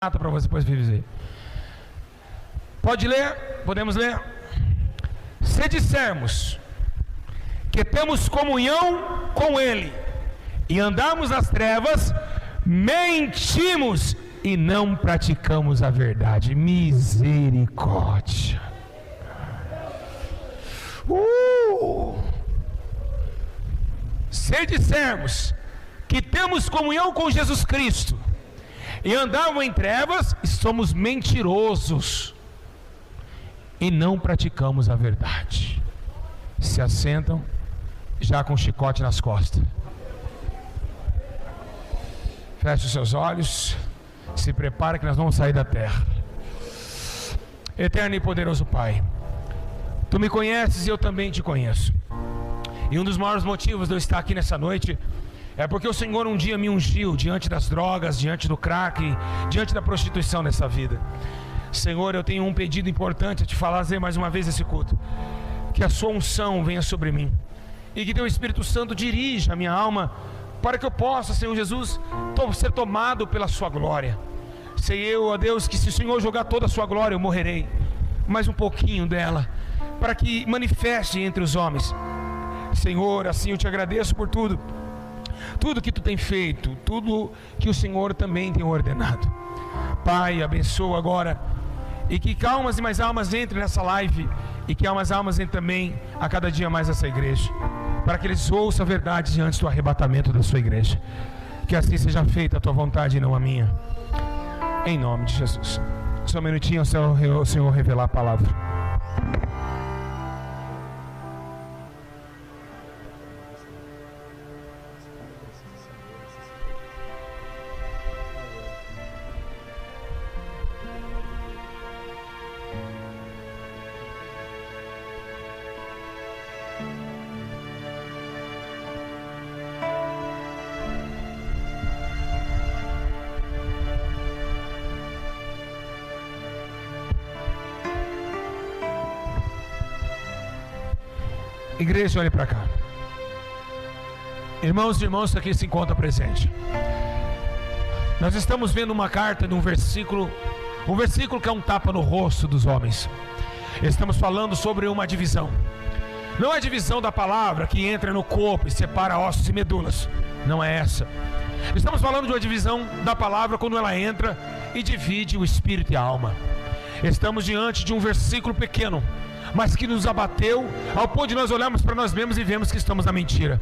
para você depois dizer. Pode ler? Podemos ler? Se dissermos que temos comunhão com Ele e andamos nas trevas, mentimos e não praticamos a verdade. Misericórdia. Se dissermos que temos comunhão com Jesus Cristo e andamos em trevas, somos mentirosos e não praticamos a verdade. Se assentam já com chicote nas costas. Feche os seus olhos. Se prepara que nós vamos sair da terra. Eterno e poderoso Pai, Tu me conheces e eu também te conheço. E um dos maiores motivos de eu estar aqui nessa noite é porque o Senhor um dia me ungiu diante das drogas, diante do crack, diante da prostituição nessa vida. Senhor, eu tenho um pedido importante a te fazer mais uma vez esse culto. Que a sua unção venha sobre mim e que teu Espírito Santo dirija a minha alma, para que eu possa, Senhor Jesus, ser tomado pela sua glória. Sei eu, ó Deus, que se o Senhor jogar toda a sua glória, eu morrerei, mas um pouquinho dela, para que manifeste entre os homens. Senhor, assim eu te agradeço por tudo que tu tem feito, tudo que o Senhor também tem ordenado. Pai, abençoa agora, e que almas e mais almas entrem nessa live, e que almas entrem também a cada dia mais nessa igreja, para que eles ouçam a verdade diante do arrebatamento da sua igreja. Que assim seja feita a tua vontade e não a minha, em nome de Jesus. Só um minutinho, o Senhor revelar a palavra. Igreja, olhe para cá. Irmãos e irmãs que aqui se encontram presentes, nós estamos vendo uma carta de um versículo que é um tapa no rosto dos homens. Estamos falando sobre uma divisão. Não é a divisão da palavra que entra no corpo e separa ossos e medulas. Não é essa. Estamos falando de uma divisão da palavra quando ela entra e divide o espírito e a alma. Estamos diante de um versículo pequeno, mas que nos abateu ao ponto de nós olharmos para nós mesmos e vemos que estamos na mentira.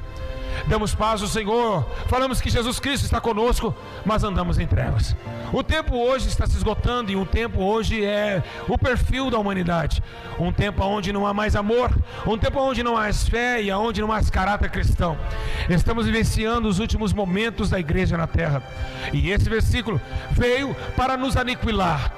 Damos paz ao Senhor, falamos que Jesus Cristo está conosco, mas andamos em trevas. O tempo hoje está se esgotando, e o tempo hoje é o perfil da humanidade. Um tempo onde não há mais amor, um tempo onde não há mais fé e onde não há mais caráter cristão. Estamos vivenciando os últimos momentos da igreja na terra, e esse versículo veio para nos aniquilar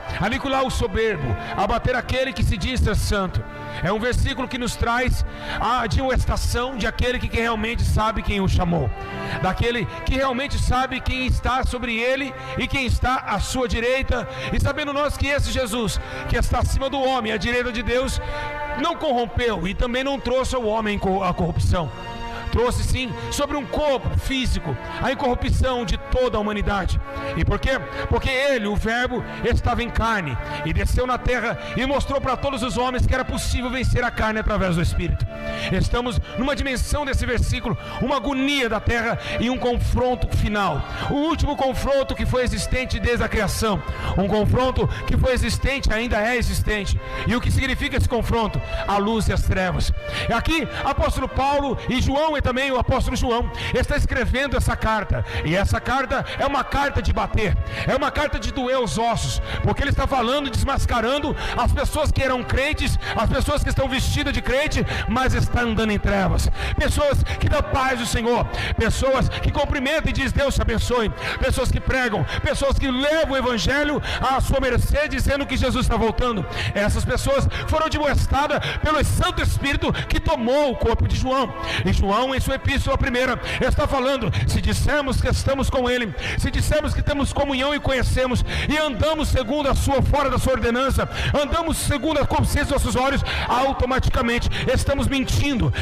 o soberbo, abater aquele que se diz ser santo. É um versículo que nos traz a admoestação de aquele que realmente sabe quem o chamou, daquele que realmente sabe quem está sobre ele e quem está à sua direita, e sabendo nós que esse Jesus, que está acima do homem, à direita de Deus, não corrompeu e também não trouxe ao homem a corrupção. Trouxe sim sobre um corpo físico a incorrupção de toda a humanidade. E por quê? Porque ele, o verbo, estava em carne e desceu na terra e mostrou para todos os homens que era possível vencer a carne através do Espírito. Estamos numa dimensão desse versículo, uma agonia da terra e um confronto final, o último confronto que foi existente desde a criação, um confronto que foi existente, ainda é existente. E o que significa esse confronto? A luz e as trevas. Aqui, apóstolo Paulo e João, e também o apóstolo João, está escrevendo essa carta, e essa carta é uma carta de bater, é uma carta de doer os ossos, porque ele está falando e desmascarando as pessoas que eram crentes, as pessoas que estão vestidas de crente, mas estão andando em trevas, pessoas que dão paz do Senhor, pessoas que cumprimentam e dizem Deus te abençoe, pessoas que pregam, pessoas que levam o evangelho à sua mercê, dizendo que Jesus está voltando. Essas pessoas foram admoestadas pelo Santo Espírito que tomou o corpo de João, e João João, em sua epístola primeira, está falando: se dissermos que estamos com Ele, se dissermos que temos comunhão e conhecemos, e andamos segundo a sua, fora da sua ordenança, andamos segundo a consciência dos nossos olhos, automaticamente estamos mentindo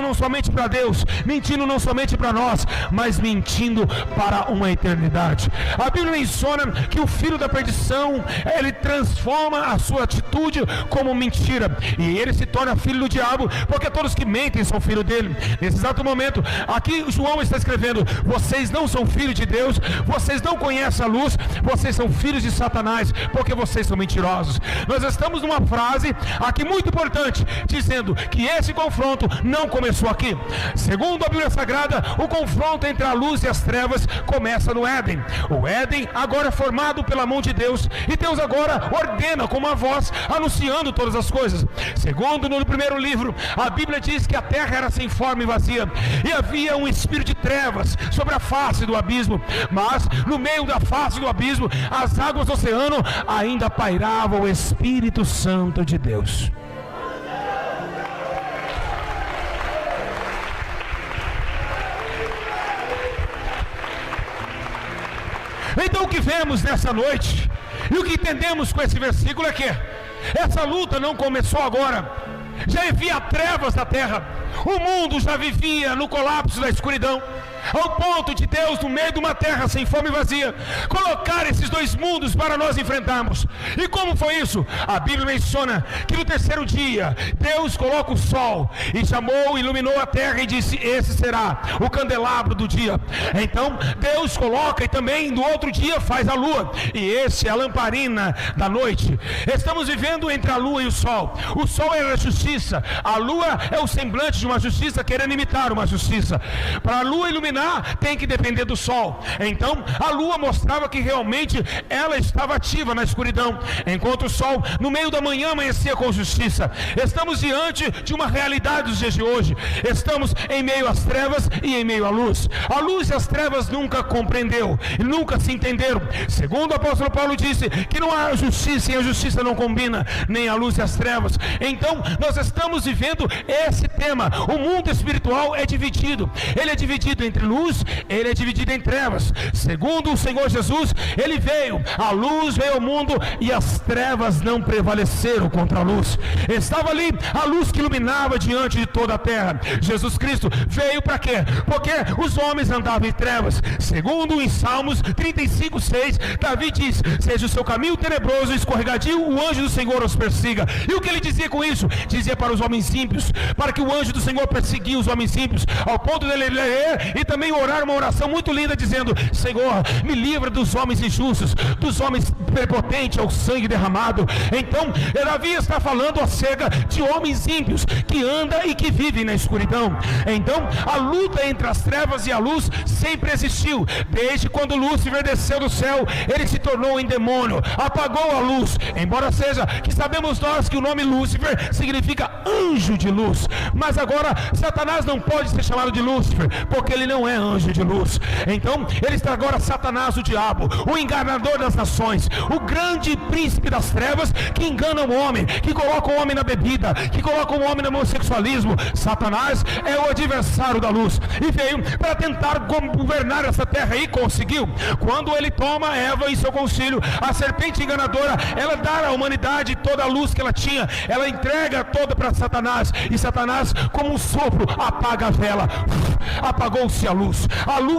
não somente para Deus, mentindo não somente para nós, mas mentindo para uma eternidade. A Bíblia menciona que o filho da perdição, ele transforma a sua atitude como mentira, e ele se torna filho do diabo, porque todos que mentem são filho dele. Nesse exato momento, aqui João está escrevendo: vocês não são filhos de Deus, vocês não conhecem a luz, vocês são filhos de Satanás, porque vocês são mentirosos. Nós estamos numa frase aqui muito importante, dizendo que esse confronto não começou aqui. Segundo a Bíblia Sagrada, o confronto entre a luz e as trevas começa no Éden. O Éden agora é formado pela mão de Deus, e Deus agora ordena com uma voz, anunciando todas as coisas. Segundo no primeiro livro, a Bíblia diz que a terra era sem forma e vazia, e havia um espírito de trevas sobre a face do abismo, mas no meio da face do abismo, as águas do oceano, ainda pairava o Espírito Santo de Deus. Então o que vemos nessa noite, e o que entendemos com esse versículo, é que essa luta não começou agora. Já havia trevas na terra, o mundo já vivia no colapso da escuridão, ao ponto de Deus, no meio de uma terra sem fome e vazia, colocar esses dois mundos para nós enfrentarmos. E como foi isso? A Bíblia menciona que no terceiro dia Deus coloca o sol, e chamou, iluminou a terra, e disse: esse será o candelabro do dia. Então Deus coloca, e também no outro dia faz a lua, e esse é a lamparina da noite. Estamos vivendo entre a lua e o sol. O sol é a justiça, a lua é o semblante de uma justiça querendo imitar uma justiça. Para a lua iluminar, tem que depender do sol. Então a lua mostrava que realmente ela estava ativa na escuridão, enquanto o sol no meio da manhã amanhecia com justiça. Estamos diante de uma realidade dos dias de hoje. Estamos em meio às trevas e em meio à luz. A luz e as trevas nunca compreendeu, nunca se entenderam. Segundo o apóstolo Paulo disse que não há justiça, e a justiça não combina, nem a luz e as trevas. Então nós estamos vivendo esse tema. O mundo espiritual é dividido, ele é dividido entre luz, ele é dividido em trevas. Segundo o Senhor Jesus, ele veio, a luz veio ao mundo, e as trevas não prevaleceram contra a luz. Estava ali a luz que iluminava diante de toda a terra. Jesus Cristo veio para quê? Porque os homens andavam em trevas. Segundo em Salmos 35:6, Davi diz: seja o seu caminho tenebroso e escorregadio, o anjo do Senhor os persiga. E o que ele dizia com isso? Dizia para os homens ímpios, para que o anjo do Senhor perseguia os homens ímpios, ao ponto dele ler e também orar uma oração muito linda, dizendo: Senhor, me livra dos homens injustos, dos homens prepotentes ao sangue derramado. Então Davi está falando acerca de homens ímpios que andam e que vivem na escuridão. Então a luta entre as trevas e a luz sempre existiu. Desde quando Lúcifer desceu do céu, ele se tornou um demônio, apagou a luz. Embora seja que sabemos nós que o nome Lúcifer significa anjo de luz, mas agora Satanás não pode ser chamado de Lúcifer, porque ele não é anjo de luz. Então ele está agora Satanás, o diabo, o enganador das nações, o grande príncipe das trevas, que engana o homem, que coloca o homem na bebida, que coloca o homem no homossexualismo. Satanás é o adversário da luz, e veio para tentar governar essa terra, e conseguiu. Quando ele toma Eva e seu concílio, a serpente enganadora, ela dá à humanidade toda a luz que ela tinha, ela entrega toda para Satanás, e Satanás, como um sopro, apaga a vela. Apagou-se a luz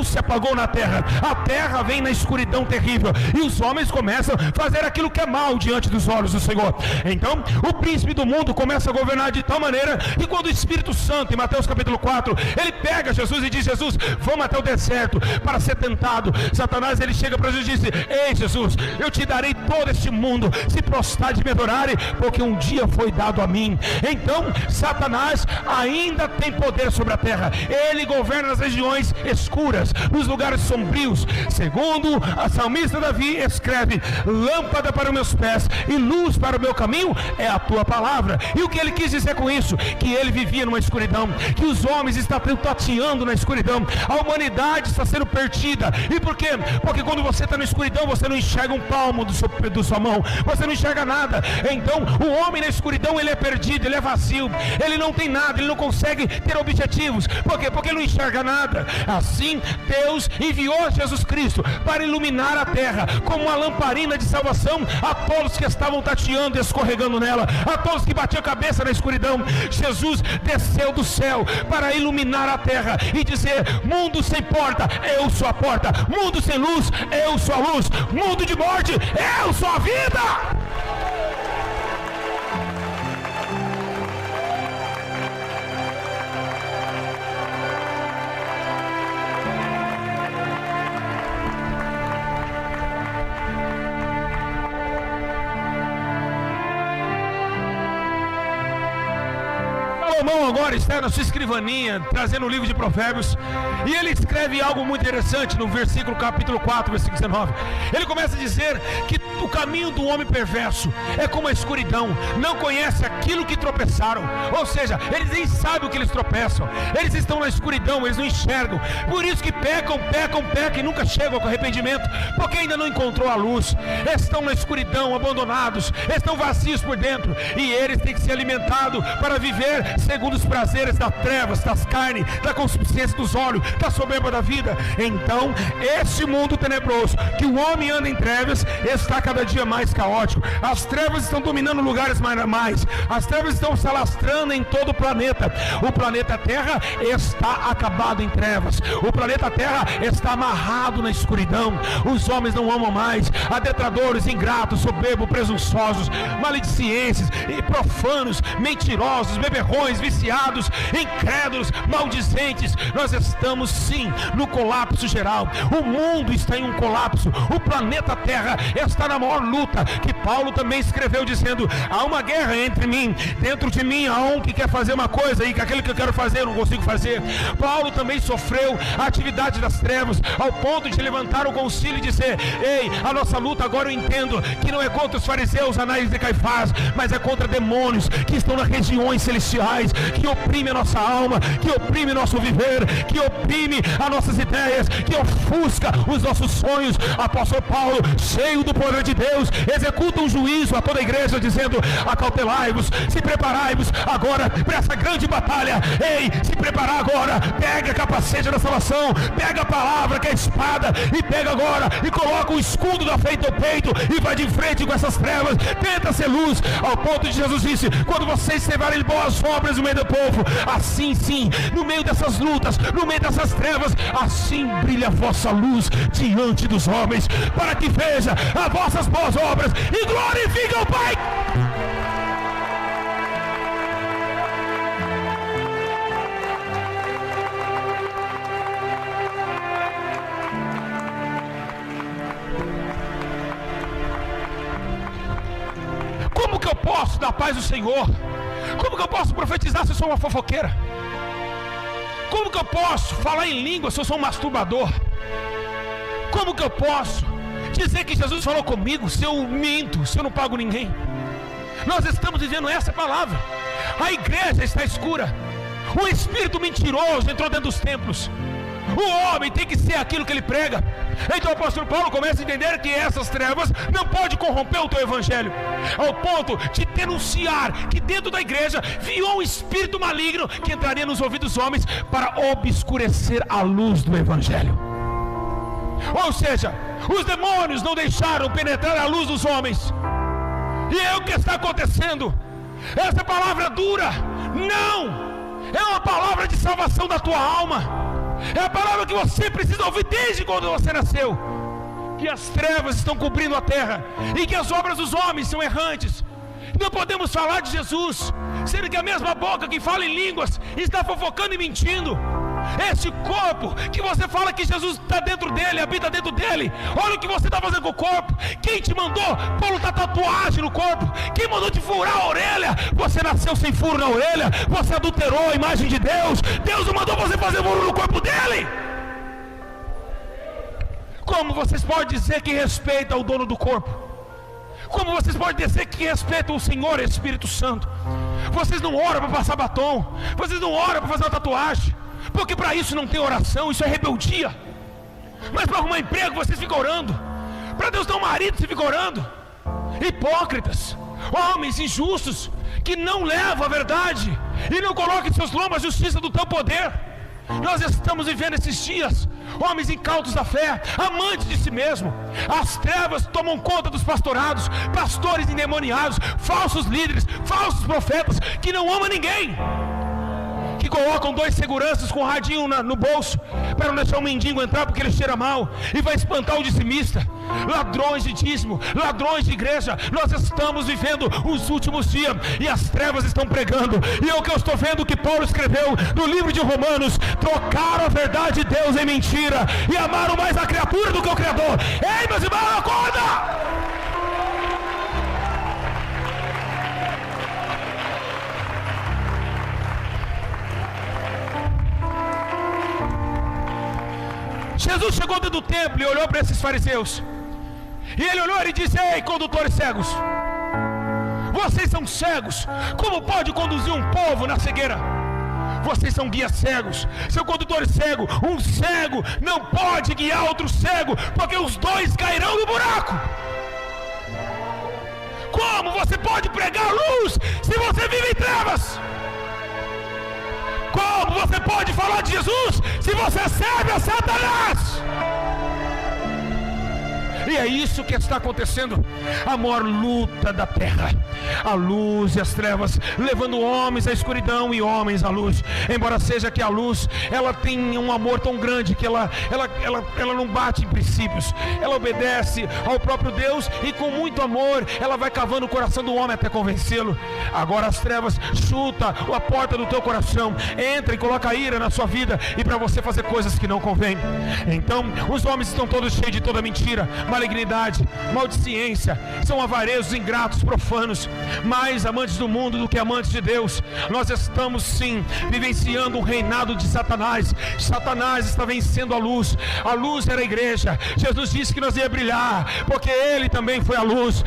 se apagou na terra, a terra vem na escuridão terrível, e os homens começam a fazer aquilo que é mal diante dos olhos do Senhor. Então o príncipe do mundo começa a governar de tal maneira que quando o Espírito Santo, em Mateus capítulo 4, ele pega Jesus e diz: Jesus, vamos até o deserto para ser tentado. Satanás, ele chega para Jesus e diz: ei Jesus, eu te darei todo este mundo se prostrar de me adorarem, porque um dia foi dado a mim. Então Satanás ainda tem poder sobre a terra, ele governa as regiões regiões escuras, nos lugares sombrios. Segundo a salmista Davi escreve: lâmpada para os meus pés e luz para o meu caminho é a tua palavra. E o que ele quis dizer com isso? Que ele vivia numa escuridão, que os homens estão tateando na escuridão, a humanidade está sendo perdida. E por quê? Porque quando você está na escuridão, você não enxerga um palmo do sua mão, você não enxerga nada. Então o homem na escuridão, ele é perdido, ele é vazio, ele não tem nada, ele não consegue ter objetivos. Por quê? Porque ele não enxerga nada. Assim Deus enviou Jesus Cristo para iluminar a terra como uma lamparina de salvação a todos que estavam tateando e escorregando nela, a todos que batiam a cabeça na escuridão. Jesus desceu do céu para iluminar a terra e dizer: mundo sem porta, eu sou a porta; mundo sem luz, eu sou a luz; mundo de morte, eu sou a vida. Salomão agora está na sua escrivaninha, trazendo o livro de Provérbios, e ele escreve algo muito interessante no capítulo 4, versículo 19. Ele começa a dizer que o caminho do homem perverso é como a escuridão, não conhece aquilo que tropeçaram. Ou seja, eles nem sabem o que eles tropeçam, eles estão na escuridão, eles não enxergam. Por isso que pecam e nunca chegam ao arrependimento, porque ainda não encontrou a luz. Estão na escuridão, abandonados, estão vazios por dentro, e eles têm que ser alimentados para viver segundo os prazeres das trevas, das carnes, da concupiscência dos olhos, da soberba da vida. Então, esse mundo tenebroso, que o homem anda em trevas, está cada dia mais caótico. As trevas estão dominando lugares mais. As trevas estão se alastrando em todo o planeta. O planeta Terra está acabado em trevas. O planeta Terra está amarrado na escuridão. Os homens não amam mais. Há detratores, ingratos, soberbos, presunçosos, maledicentes e profanos, mentirosos, beberrões, viciados, incrédulos, maldizentes. Nós estamos sim no colapso geral. O mundo está em um colapso. O planeta Terra está na maior luta, que Paulo também escreveu dizendo: há uma guerra entre mim, dentro de mim há um que quer fazer uma coisa e que aquele que eu quero fazer eu não consigo fazer. Paulo também sofreu a atividade das trevas, ao ponto de levantar o concílio e dizer: ei, a nossa luta agora eu entendo que não é contra os fariseus, Anás e Caifás, mas é contra demônios que estão nas regiões celestiais, que oprime a nossa alma, que oprime nosso viver, que oprime as nossas ideias, que ofusca os nossos sonhos. Apóstolo Paulo, cheio do poder de Deus, executa um juízo a toda a igreja dizendo: acautelai-vos, se preparai-vos agora para essa grande batalha. Ei, se preparar agora, pega a capacete da salvação, pega a palavra que é a espada, e pega agora e coloca o escudo da fé em teu peito e vai de frente com essas trevas. Tenta ser luz, ao ponto de Jesus disse: quando vocês servirem boas obras no meio do povo, assim sim, no meio dessas lutas, no meio dessas trevas, assim brilha a vossa luz diante dos homens, para que veja as vossas boas obras e glorifique o Pai. Como que eu posso dar paz ao Senhor? Como que eu posso profetizar se eu sou uma fofoqueira? Como que eu posso falar em língua se eu sou um masturbador? Como que eu posso dizer que Jesus falou comigo se eu minto, se eu não pago ninguém? Nós estamos dizendo essa palavra. A igreja está escura. O espírito mentiroso entrou dentro dos templos. O homem tem que ser aquilo que ele prega. Então o apóstolo Paulo começa a entender que essas trevas não podem corromper o teu evangelho, ao ponto de denunciar que dentro da igreja viu um espírito maligno que entraria nos ouvidos dos homens para obscurecer a luz do evangelho. Ou seja, os demônios não deixaram penetrar a luz dos homens. E é o que está acontecendo. Essa palavra dura não é uma palavra de salvação da tua alma. É a palavra que você precisa ouvir desde quando você nasceu. Que as trevas estão cobrindo a terra e que as obras dos homens são errantes. Não podemos falar de Jesus sendo que a mesma boca que fala em línguas está fofocando e mentindo. Esse corpo que você fala que Jesus está dentro dele, habita dentro dele, olha o que você está fazendo com o corpo. Quem te mandou botar tatuagem no corpo? Quem mandou te furar a orelha? Você nasceu sem furo na orelha, você adulterou a imagem de Deus. Deus não mandou você fazer furo no corpo dele. Como vocês podem dizer que respeitam o dono do corpo? Como vocês podem dizer que respeitam o Senhor Espírito Santo? Vocês não oram para passar batom, vocês não oram para fazer uma tatuagem, porque para isso não tem oração, isso é rebeldia. Mas para arrumar emprego vocês ficam orando, para Deus dar um marido você fica orando. Hipócritas, homens injustos, que não levam a verdade e não colocam em seus lombos a justiça do teu poder. Nós estamos vivendo esses dias, homens incautos da fé, amantes de si mesmo. As trevas tomam conta dos pastorados, pastores endemoniados, falsos líderes, falsos profetas, que não amam ninguém, que colocam 2 seguranças com um radinho no bolso, para não deixar o mendigo entrar porque ele cheira mal, e vai espantar o dizimista. Ladrões de dízimo, ladrões de igreja. Nós estamos vivendo os últimos dias, e as trevas estão pregando. E é o que eu estou vendo que Paulo escreveu no livro de Romanos: trocaram a verdade de Deus em mentira, e amaram mais a criatura do que o Criador. Ei, meus irmãos, acorda! Jesus chegou dentro do templo e olhou para esses fariseus, e ele olhou e disse: ei, condutores cegos, vocês são cegos, como pode conduzir um povo na cegueira? Vocês são guias cegos, seu condutor cego. Um cego não pode guiar outro cego, porque os dois cairão no buraco. Como você pode pregar luz se você vive em trevas? Como você pode falar de Jesus se você serve a Satanás? E é isso que está acontecendo. A maior luta da terra, a luz e as trevas, levando homens à escuridão e homens à luz. Embora seja que a luz, ela tem um amor tão grande que ela não bate em princípios, ela obedece ao próprio Deus, e com muito amor ela vai cavando o coração do homem até convencê-lo. Agora as trevas chuta a porta do teu coração, entra e coloca ira na sua vida, e para você fazer coisas que não convém. Então os homens estão todos cheios de toda mentira, malignidade, maldiciência, são avarentos, ingratos, profanos, mais amantes do mundo do que amantes de Deus. Nós estamos sim vivenciando um reinado de Satanás. Satanás está vencendo a luz era a igreja. Jesus disse que nós ia brilhar, porque ele também foi a luz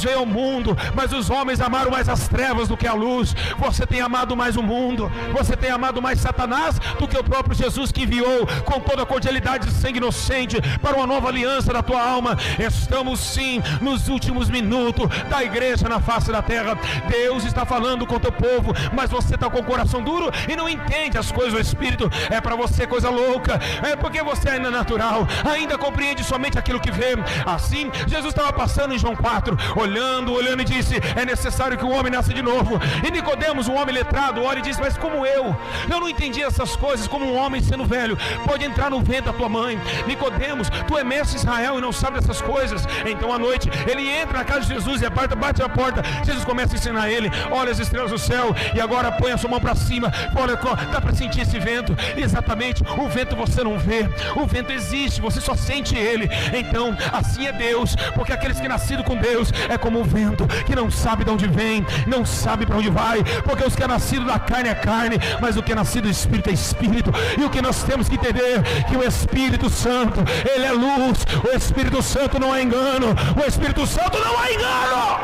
veio ao mundo, mas os homens amaram mais as trevas do que a luz. Você tem amado mais o mundo, você tem amado mais Satanás do que o próprio Jesus, que enviou com toda a cordialidade de sangue inocente para uma nova aliança da tua alma. Estamos sim nos últimos minutos da igreja na face da terra. Deus está falando com o teu povo, mas você está com o coração duro e não entende as coisas do Espírito. É para você coisa louca, é porque você ainda é natural, ainda compreende somente aquilo que vê. Assim Jesus estava passando em João 4, olhando e disse: é necessário que o homem nasça de novo. E Nicodemos, um homem letrado, olha e diz: mas como eu não entendi essas coisas, como um homem sendo velho pode entrar no ventre da tua mãe? Nicodemos, tu é mestre de Israel e não sabe dessas coisas? Então à noite ele entra na casa de Jesus e bate na porta. Jesus começa a ensinar ele: olha as estrelas do céu, e agora põe a sua mão para cima. Olha, dá para sentir esse vento? Exatamente, o vento você não vê, o vento existe, você só sente ele. Então assim é Deus, porque aqueles que nasceram com Deus é como o vento, que não sabe de onde vem, não sabe para onde vai, porque os que é nascido da carne é carne, mas o que é nascido do Espírito é Espírito. E o que nós temos que entender, que o Espírito Santo, ele é luz, o Espírito Santo não é engano, o Espírito Santo não é engano.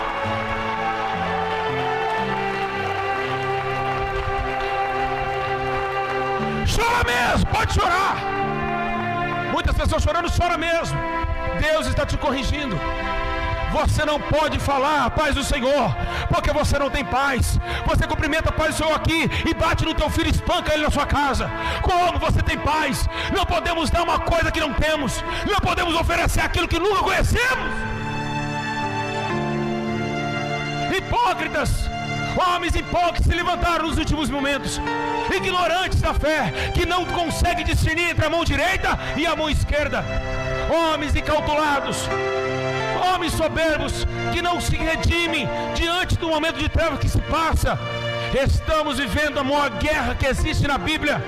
Chora mesmo, pode chorar. Muitas pessoas chorando, chora mesmo. Deus está te corrigindo. Você não pode falar a paz do Senhor, porque você não tem paz. Você cumprimenta a paz do Senhor aqui e bate no teu filho e espanca ele na sua casa. Como você tem paz? Não podemos dar uma coisa que não temos, não podemos oferecer aquilo que nunca conhecemos. Hipócritas, homens hipócritas se levantaram nos últimos momentos, ignorantes da fé, que não conseguem discernir entre a mão direita e a mão esquerda. Homens incautelados, homens soberbos, que não se redimem diante do momento de trevas que se passa. Estamos vivendo a maior guerra que existe na Bíblia.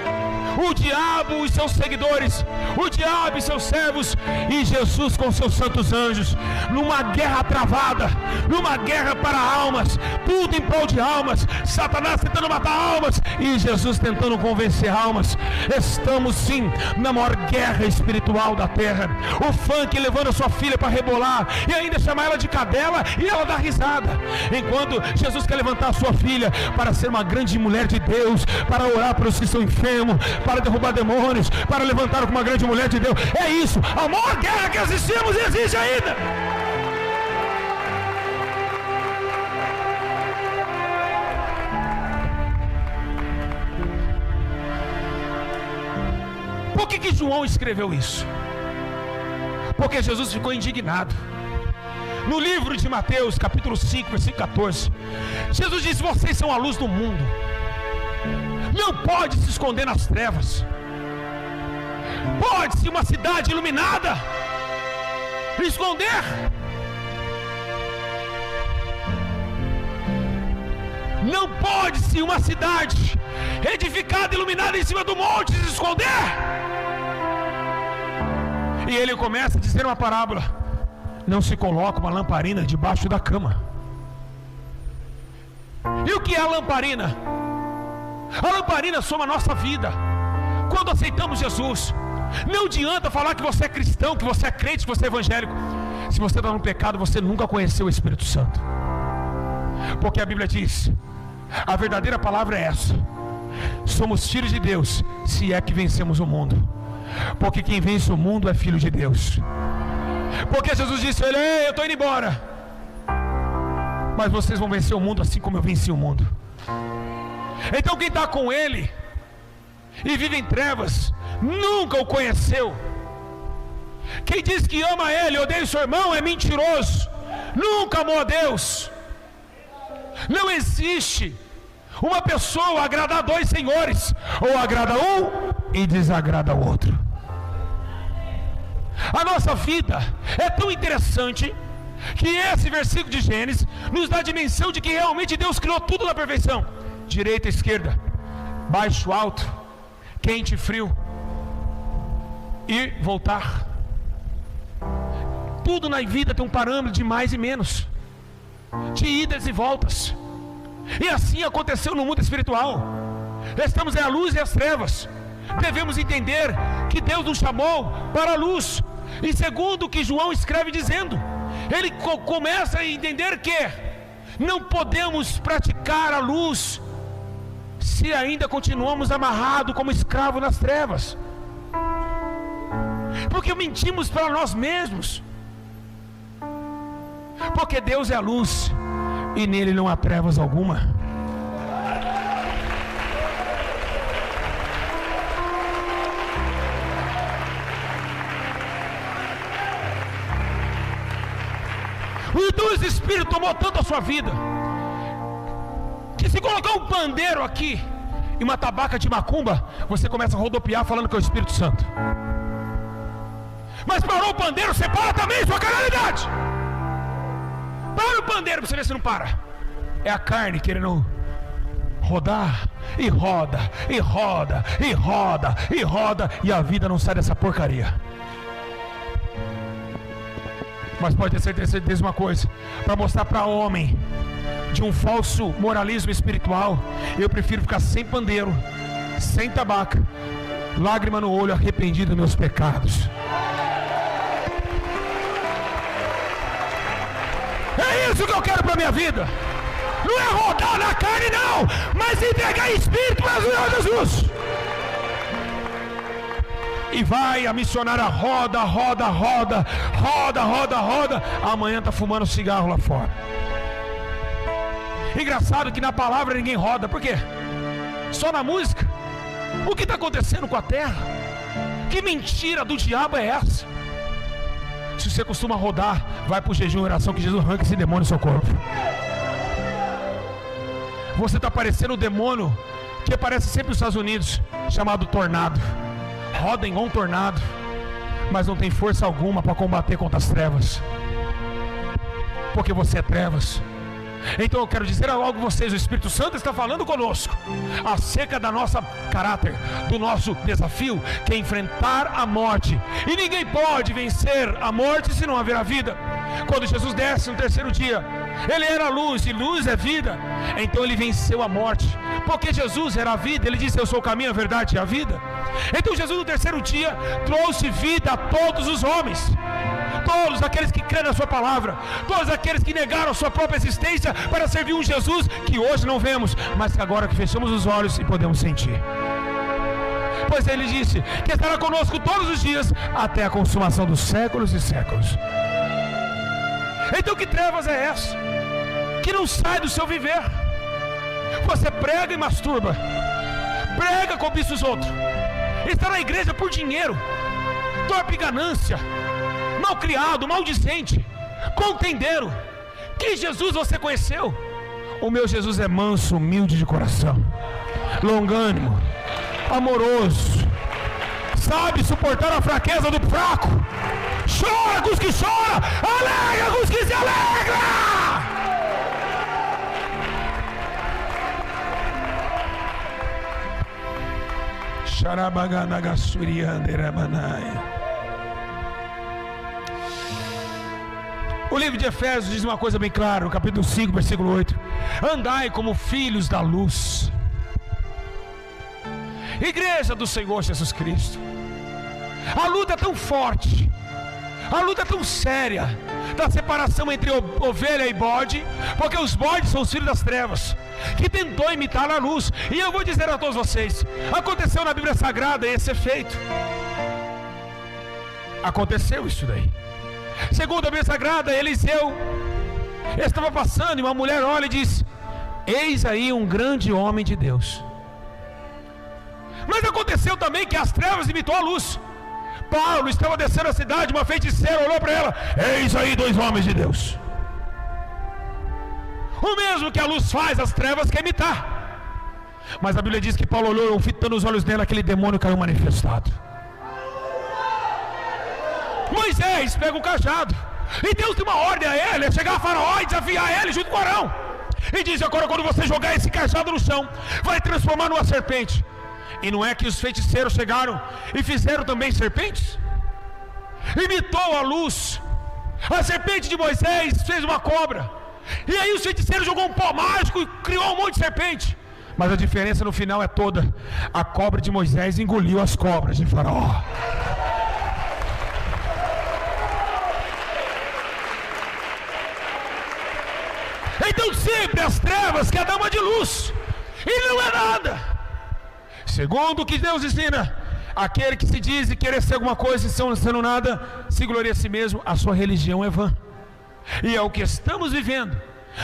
o diabo e seus seguidores, o diabo e seus servos, e Jesus com seus santos anjos, numa guerra travada, numa guerra para almas, tudo em prol de almas, Satanás tentando matar almas, e Jesus tentando convencer almas. Estamos sim na maior guerra espiritual da terra. O funk levando a sua filha para rebolar, e ainda chamar ela de cadela, e ela dá risada, enquanto Jesus quer levantar a sua filha para ser uma grande mulher de Deus, para orar para os que estão enfermos, para derrubar demônios, para levantar como uma grande mulher de Deus. É isso, a maior guerra que assistimos existe ainda. Por que João escreveu isso? Porque Jesus ficou indignado. No livro de Mateus, capítulo 5, versículo 14, Jesus diz: vocês são a luz do mundo, não pode se esconder nas trevas. Pode-se uma cidade iluminada esconder? Não pode-se uma cidade edificada, iluminada em cima do monte se esconder? E ele começa a dizer uma parábola: não se coloca uma lamparina debaixo da cama. E o que é a lamparina? A lamparina soma a nossa vida. Quando aceitamos Jesus, não adianta falar que você é cristão, que você é crente, que você é evangélico. Se você está no pecado, você nunca conheceu o Espírito Santo. Porque a Bíblia diz, a verdadeira palavra é essa: somos filhos de Deus, se é que vencemos o mundo. Porque quem vence o mundo é filho de Deus. Porque Jesus disse: ei, eu estou indo embora, mas vocês vão vencer o mundo assim como eu venci o mundo. Então quem está com Ele e vive em trevas, nunca o conheceu. Quem diz que ama Ele e odeia o seu irmão é mentiroso, nunca amou a Deus. Não existe uma pessoa agradar dois senhores, ou agrada um e desagrada o outro. A nossa vida é tão interessante que esse versículo de Gênesis nos dá a dimensão de que realmente Deus criou tudo na perfeição: direita, esquerda, baixo, alto, quente, frio, ir, voltar. Tudo na vida tem um parâmetro de mais e menos, de idas e voltas. E assim aconteceu no mundo espiritual. Estamos a luz e as trevas. Devemos entender que Deus nos chamou para a luz. E segundo o que João escreve dizendo, ele começa a entender que não podemos praticar a luz se ainda continuamos amarrados como escravos nas trevas, porque mentimos para nós mesmos. Porque Deus é a luz e nele não há trevas alguma. O Deus Espírito tomou tanto a sua vida que se colocar um pandeiro aqui e uma tabaca de macumba, você começa a rodopiar falando que é o Espírito Santo. Mas parou o pandeiro, você para também sua carnalidade. Para o pandeiro para você ver se não para. É a carne querendo rodar e roda e roda e roda e roda, e a vida não sai dessa porcaria. Mas pode ter certeza de uma coisa: para mostrar para homem de um falso moralismo espiritual, eu prefiro ficar sem pandeiro, sem tabaca, lágrima no olho, arrependido dos meus pecados. É isso que eu quero para minha vida. Não é rodar na carne não, mas entregar espírito para o Senhor Jesus. E vai a missionária roda, roda, roda, roda, roda, roda. Amanhã está fumando cigarro lá fora. Engraçado que na palavra ninguém roda. Por quê? Só na música. O que está acontecendo com a terra? Que mentira do diabo é essa? Se você costuma rodar, vai para o jejum e oração, que Jesus arranca esse demônio do seu corpo. Você está parecendo o demônio que aparece sempre nos Estados Unidos, chamado tornado. Roda igual um tornado, mas não tem força alguma para combater contra as trevas. Porque você é trevas. Então eu quero dizer algo a vocês: o Espírito Santo está falando conosco acerca da nossa caráter, do nosso desafio, que é enfrentar a morte. E ninguém pode vencer a morte se não haver a vida. Quando Jesus desce no terceiro dia, ele era luz, e luz é vida. Então ele venceu a morte, porque Jesus era a vida. Ele disse: eu sou o caminho, a verdade e a vida. Então Jesus no terceiro dia trouxe vida a todos os homens, todos aqueles que creem na sua palavra, todos aqueles que negaram a sua própria existência para servir um Jesus que hoje não vemos, mas que agora que fechamos os olhos e podemos sentir. Pois ele disse que estará conosco todos os dias até a consumação dos séculos e séculos. Então que trevas é essa que não sai do seu viver? Você prega e masturba, prega, cobiça os outros, está na igreja por dinheiro, torpe ganância, malcriado, maldizente, contendeiro. Que Jesus você conheceu? O meu Jesus é manso, humilde de coração, longânimo, amoroso, sabe suportar a fraqueza do fraco, chora com os que choram, alegra com os que se alegram. O livro de Efésios diz uma coisa bem clara, no capítulo 5, versículo 8: andai como filhos da luz. Igreja do Senhor Jesus Cristo, a luta é tão forte, a luta é tão séria, da separação entre ovelha e bode, porque os bodes são os filhos das trevas, que tentou imitar a luz. E eu vou dizer a todos vocês, aconteceu na Bíblia Sagrada esse efeito. Aconteceu isso daí. Segundo a Bíblia Sagrada, Eliseu estava passando e uma mulher olha e diz: eis aí um grande homem de Deus. Mas aconteceu também que as trevas imitou a luz. Paulo estava descendo a cidade, uma feiticeira olhou para ela: eis aí dois homens de Deus. O mesmo que a luz faz, as trevas quer imitar. Mas a Bíblia diz que Paulo olhou, fitando os olhos dela, aquele demônio caiu manifestado. Moisés pega o cajado, e Deus tem uma ordem a ele, é chegar a Faraó e desafiar ele junto com Arão, e diz: agora quando você jogar esse cajado no chão, vai transformar numa serpente. E não é que os feiticeiros chegaram e fizeram também serpentes? Imitou a luz. A serpente de Moisés fez uma cobra, e aí os feiticeiros jogou um pó mágico e criou um monte de serpente. Mas a diferença no final é toda: a cobra de Moisés engoliu as cobras de Faraó. Então sempre as trevas quer dar uma de luz, e não é nada. Segundo o que Deus ensina, aquele que se diz querer ser alguma coisa e não sendo nada, se gloria a si mesmo, a sua religião é vã. E é o que estamos vivendo.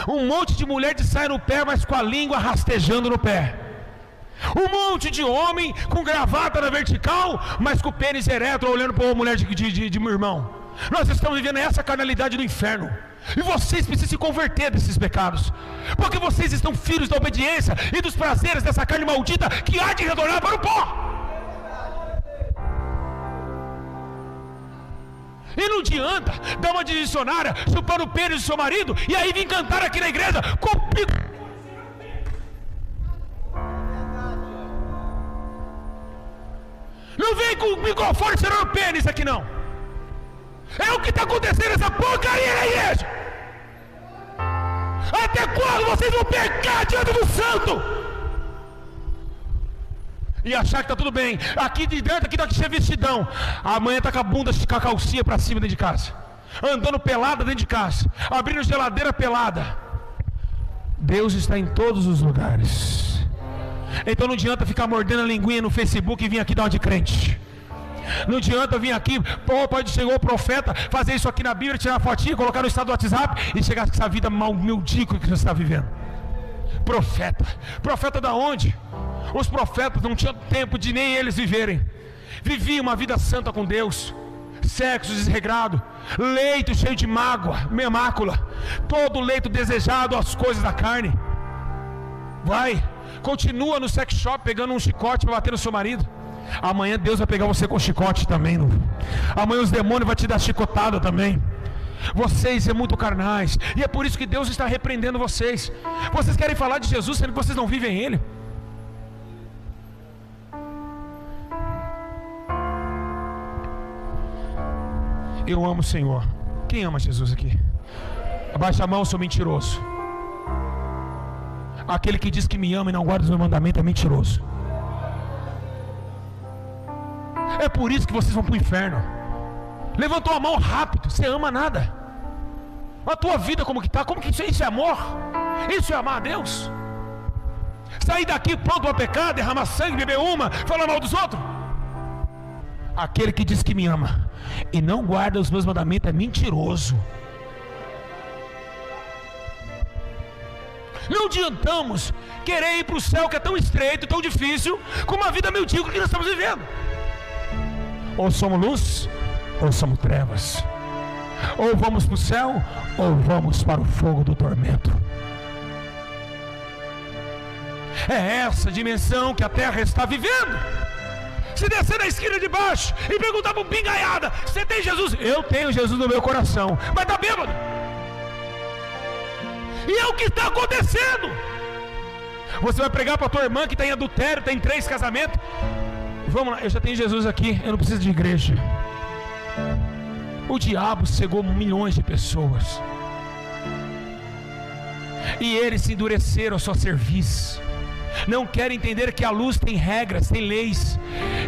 Um monte de mulher de saia no pé, mas com a língua rastejando no pé. Um monte de homem com gravata na vertical, mas com o pênis ereto olhando para uma mulher de meu irmão. Nós estamos vivendo essa carnalidade do inferno. E vocês precisam se converter desses pecados, porque vocês estão filhos da obediência e dos prazeres dessa carne maldita que há de retornar para o pó. E não adianta dar uma de dicionária chupando o pênis do seu marido e aí vir cantar aqui na igreja comigo. Não vem com o microfone cheirando o pênis aqui não. É o que está acontecendo nessa porcaria na igreja. Até quando vocês vão pecar diante do santo e achar que está tudo bem? Aqui de dentro, aqui está cheio de vestidão, amanhã está com a bunda, com a calcinha para cima dentro de casa, andando pelada dentro de casa, abrindo geladeira pelada. Deus está em todos os lugares. Então não adianta ficar mordendo a linguinha no Facebook e vir aqui dar uma de crente. Não adianta vir aqui, pode chegar o profeta, fazer isso aqui na Bíblia, tirar a fotinha, colocar no estado do WhatsApp e chegar com essa vida maldícula que você está vivendo. Profeta da onde? Os profetas não tinham tempo de nem eles viverem. Viviam uma vida santa com Deus, sexo desregrado, leito cheio de mácula, todo leito desejado às coisas da carne. Continua no sex shop pegando um chicote para bater no seu marido. Amanhã Deus vai pegar você com chicote também. Amanhã os demônios vão te dar chicotada também. Vocês são muito carnais, e é por isso que Deus está repreendendo vocês. Vocês querem falar de Jesus, sendo que vocês não vivem Ele. Eu amo o Senhor. Quem ama Jesus aqui? Abaixa a mão, seu mentiroso. Aquele que diz que me ama e não guarda os meus mandamentos é mentiroso. É por isso que vocês vão para o inferno. Levantou a mão rápido. Você ama nada. A tua vida como que está? Como que isso é amor? Isso é amar a Deus? Sair daqui pronto para pecar, derramar sangue, beber uma, falar mal dos outros? Aquele que diz que me ama e não guarda os meus mandamentos é mentiroso. Não adiantamos querer ir para o céu, que é tão estreito, tão difícil, com uma vida medíocre que nós estamos vivendo. Ou somos luz, ou somos trevas. Ou vamos para o céu, ou vamos para o fogo do tormento. É essa dimensão que a terra está vivendo. Se descer na esquina de baixo e perguntar para um pingaiada: você tem Jesus? Eu tenho Jesus no meu coração. Mas está bêbado. E é o que está acontecendo. Você vai pregar para a tua irmã que está em adultério, tem 3 casamentos. Vamos lá, eu já tenho Jesus aqui, eu não preciso de igreja. O diabo cegou milhões de pessoas, e eles se endureceram ao seu serviço. Não querem entender que a luz tem regras, tem leis,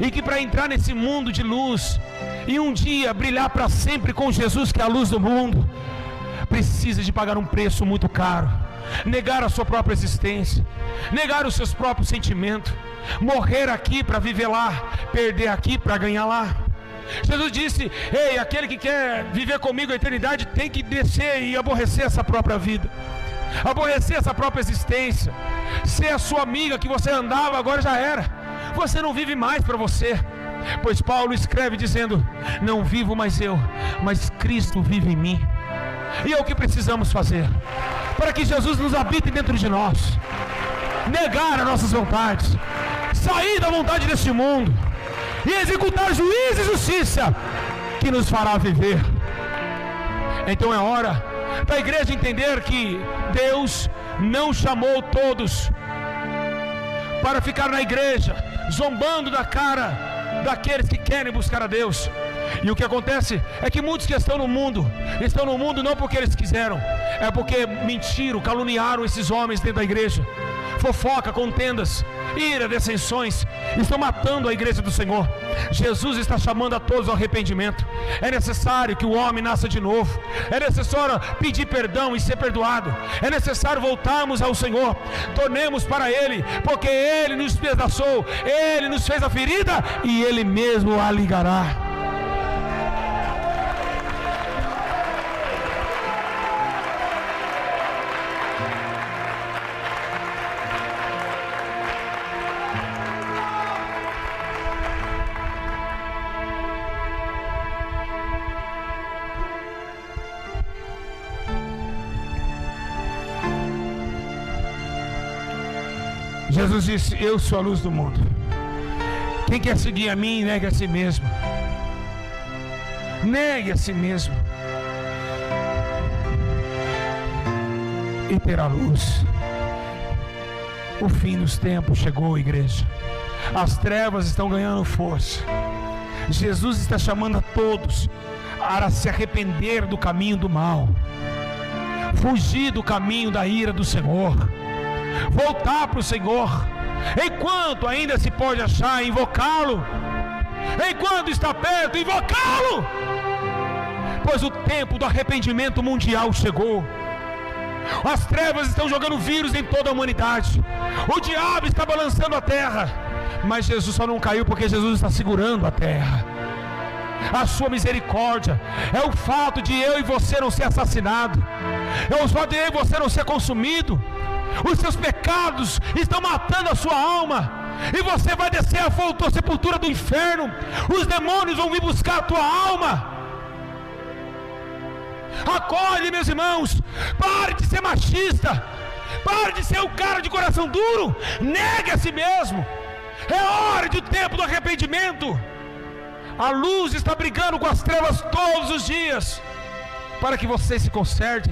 e que para entrar nesse mundo de luz e um dia brilhar para sempre com Jesus, que é a luz do mundo, precisa de pagar um preço muito caro. Negar a sua própria existência, negar os seus próprios sentimentos, morrer aqui para viver lá, perder aqui para ganhar lá. Jesus disse: ei, aquele que quer viver comigo a eternidade tem que descer e aborrecer essa própria vida, aborrecer essa própria existência. Ser a sua amiga que você andava, agora já era. Você não vive mais para você, pois Paulo escreve dizendo: não vivo mais eu, mas Cristo vive em mim. E é o que precisamos fazer para que Jesus nos habite dentro de nós. Negar as nossas vontades, sair da vontade deste mundo e executar juízo e justiça que nos fará viver. Então é hora para a igreja entender que Deus não chamou todos para ficar na igreja zombando da cara daqueles que querem buscar a Deus. E o que acontece é que muitos que estão no mundo não porque eles quiseram, é porque mentiram, caluniaram esses homens dentro da igreja. Fofoca, contendas, ira, dissensões estão matando a igreja do Senhor. Jesus está chamando a todos ao arrependimento. É necessário que o homem nasça de novo. É necessário pedir perdão e ser perdoado. É necessário voltarmos ao Senhor. Tornemos para Ele, porque Ele nos despedaçou, Ele nos fez a ferida e Ele mesmo a ligará. Jesus disse: eu sou a luz do mundo. Quem quer seguir a mim, negue a si mesmo. Negue a si mesmo e terá luz. O fim dos tempos chegou, igreja. As trevas estão ganhando força. Jesus está chamando a todos a se arrepender do caminho do mal, fugir do caminho da ira do Senhor, voltar para o Senhor, enquanto ainda se pode achar, invocá-lo, enquanto está perto, invocá-lo, pois o tempo do arrependimento mundial chegou. As trevas estão jogando vírus em toda a humanidade, o diabo está balançando a terra, mas Jesus só não caiu porque Jesus está segurando a terra. A sua misericórdia é o fato de eu e você não ser assassinado, é o fato de eu e você não ser consumido. Os seus pecados estão matando a sua alma, e você vai descer a sepultura do inferno. Os demônios vão vir buscar a tua alma. Acorde, meus irmãos. Pare de ser machista, pare de ser o cara de coração duro. Negue a si mesmo. É hora do tempo do arrependimento. A luz está brigando com as trevas todos os dias. para que você se conserte,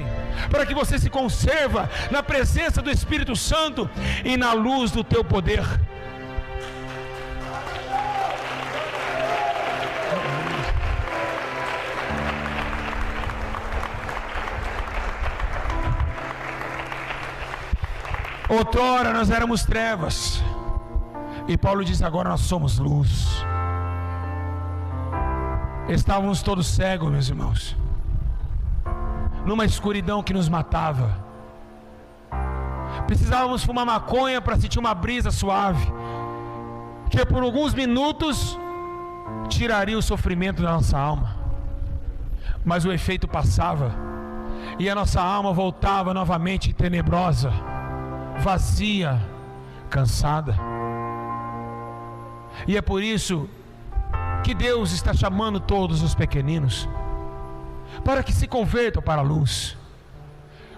para que você se conserva na presença do Espírito Santo e na luz do teu poder. Outrora nós éramos trevas, e Paulo diz: agora nós somos luz. Estávamos todos cegos, meus irmãos, numa escuridão que nos matava. Precisávamos fumar maconha para sentir uma brisa suave, que por alguns minutos tiraria o sofrimento da nossa alma, mas o efeito passava, e a nossa alma voltava novamente tenebrosa, vazia, cansada. E é por isso que Deus está chamando todos os pequeninos para que se convertam para a luz,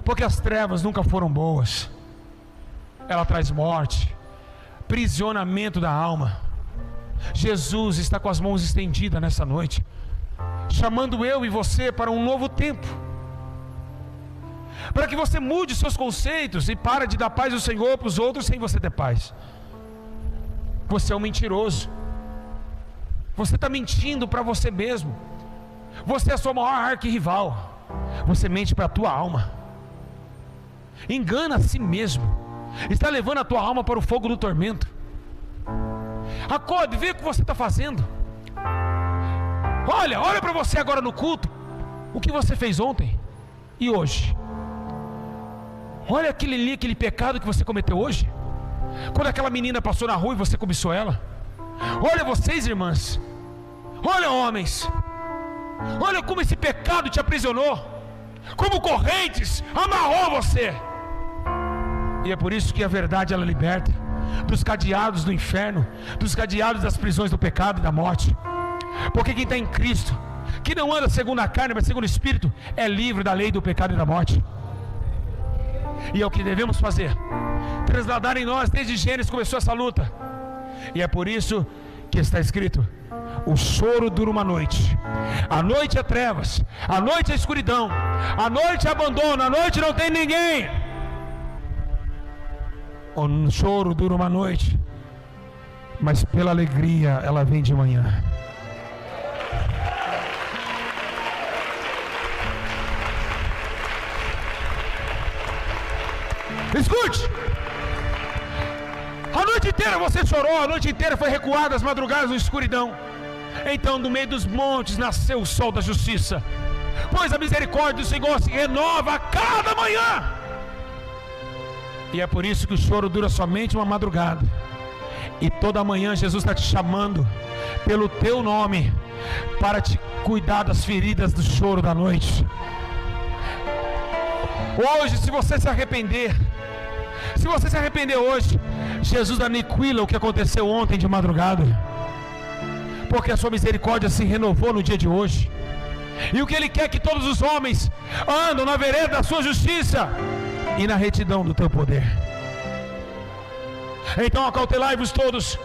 porque as trevas nunca foram boas. Ela traz morte, aprisionamento da alma. Jesus está com as mãos estendidas nessa noite, chamando eu e você para um novo tempo, para que você mude seus conceitos e para de dar paz ao Senhor para os outros sem você ter paz. Você é um mentiroso, você está mentindo para você mesmo. Você é a sua maior arquirrival. Você mente para a tua alma, engana a si mesmo, está levando a tua alma para o fogo do tormento. Acorde, vê o que você está fazendo. Olha para você agora no culto, o que você fez ontem e hoje. Olha aquele pecado que você cometeu hoje, quando aquela menina passou na rua e você cobiçou ela. Olha vocês, irmãs, olha homens, olha como esse pecado te aprisionou, como correntes amarrou você. E é por isso que a verdade ela liberta dos cadeados do inferno, dos cadeados das prisões do pecado e da morte. Porque quem está em Cristo, que não anda segundo a carne, mas segundo o Espírito, é livre da lei do pecado e da morte. E é o que devemos fazer, trasladar em nós. Desde Gênesis começou essa luta, e é por isso que está escrito: o choro dura uma noite, a noite é trevas, a noite é escuridão, a noite é abandono, a noite não tem ninguém. O choro dura uma noite, mas pela alegria ela vem de manhã. Escute, a noite inteira você chorou, a noite inteira foi recuada, as madrugadas na escuridão. Então do meio dos montes nasceu o sol da justiça, pois a misericórdia do Senhor se renova a cada manhã. E é por isso que o choro dura somente uma madrugada, e toda manhã Jesus está te chamando pelo teu nome, para te cuidar das feridas do choro da noite. Hoje, se você se arrepender, se você se arrepender hoje, Jesus aniquila o que aconteceu ontem de madrugada, porque a sua misericórdia se renovou no dia de hoje. E o que Ele quer é que todos os homens andam na vereda da sua justiça e na retidão do teu poder. Então acautelai-vos todos,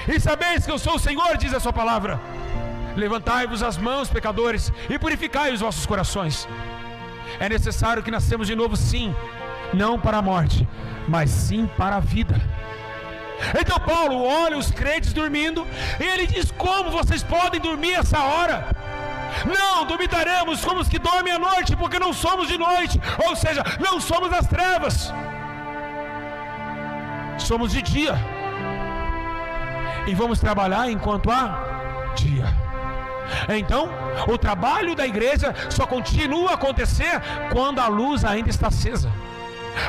e sabeis que eu sou o Senhor, diz a sua palavra. Levantai-vos as mãos, pecadores, e purificai os vossos corações. É necessário que nascemos de novo, sim, não para a morte, mas sim para a vida. Então Paulo olha os crentes dormindo, e ele diz: como vocês podem dormir essa hora? Não dormitaremos como os que dormem à noite, porque não somos de noite, ou seja, não somos das trevas, somos de dia, e vamos trabalhar enquanto há dia. Então, o trabalho da igreja só continua a acontecer quando a luz ainda está acesa.